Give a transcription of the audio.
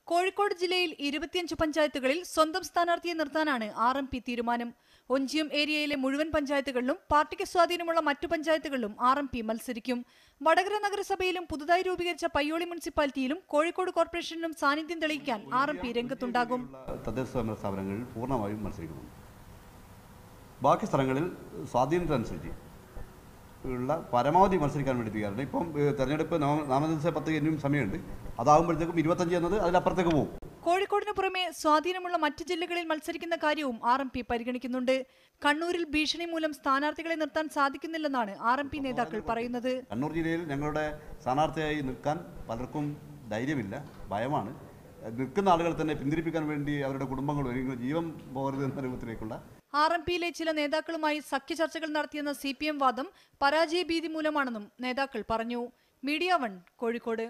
കോഴിക്കോട് ജില്ലയിൽ 25 പഞ്ചായത്തുകളിൽ സ്വന്തം സ്ഥാനാർത്ഥിയെ നിർത്താനാണ് RMP തീരുമാനം. ഒഞ്ചിയം ഏരിയയിലെ മുഴുവൻ പഞ്ചായത്തുകളിലും പാർട്ടിക്ക് സ്വാധീനമുള്ള മറ്റു പഞ്ചായത്തുകളിലും RMP മത്സരിക്കും. വടകര നഗരസഭയിലും പുതുതായി രൂപീകരിച്ച പയ്യോളി മുനിസിപ്പാലിറ്റിയിലും കോഴിക്കോട് കോർപ്പറേഷനിലും സാന്നിധ്യം തെളിയിക്കാൻ RMP രംഗത്തുണ്ടാകും. തദ്ദേശ സ്ഥാപനങ്ങളിൽ പൂർണ്ണമായും മത്സരിക്കുന്നു. ബാക്കി സ്ഥലങ്ങളിൽ സ്വാധീനത്തിനനുസരിച്ച് ഉള്ള പരമാവധി മത്സരിക്കാൻ വേണ്ടി തയ്യാറുണ്ട്. ഇപ്പം തെരഞ്ഞെടുപ്പ് നാമനിർദ്ദേശ പത്രിക ഇനിയും സമയമുണ്ട്. അതാകുമ്പോഴത്തേക്കും 25 എന്നത് അതിലപ്പുറത്തേക്ക് പോകും. കോഴിക്കോടിന് പുറമെ സ്വാധീനമുള്ള മറ്റ് ജില്ലകളിൽ മത്സരിക്കുന്ന കാര്യവും RMP പരിഗണിക്കുന്നുണ്ട്. കണ്ണൂരിൽ ഭീഷണി മൂലം സ്ഥാനാർത്ഥികളെ നിർത്താൻ സാധിക്കുന്നില്ലെന്നാണ് RMP നേതാക്കൾ പറയുന്നത്. കണ്ണൂർ ജില്ലയിൽ ഞങ്ങളുടെ സ്ഥാനാർത്ഥിയായി നിൽക്കാൻ പലർക്കും ധൈര്യമില്ല, ഭയമാണ്. നിൽക്കുന്ന ആളുകൾ തന്നെ പിന്തിരിപ്പിക്കാൻ വേണ്ടി അവരുടെ കുടുംബങ്ങൾ ഒരിക്കലും ജീവൻ പോകരുത് എന്ന രൂപത്തിലേക്കുള്ള RMPയിലെ ചില നേതാക്കളുമായി സഖ്യ ചർച്ചകൾ നടത്തിയെന്ന CPM വാദം പരാജയ ഭീതി മൂലമാണെന്നും നേതാക്കൾ പറഞ്ഞു. മീഡിയ 1 കോഴിക്കോട്.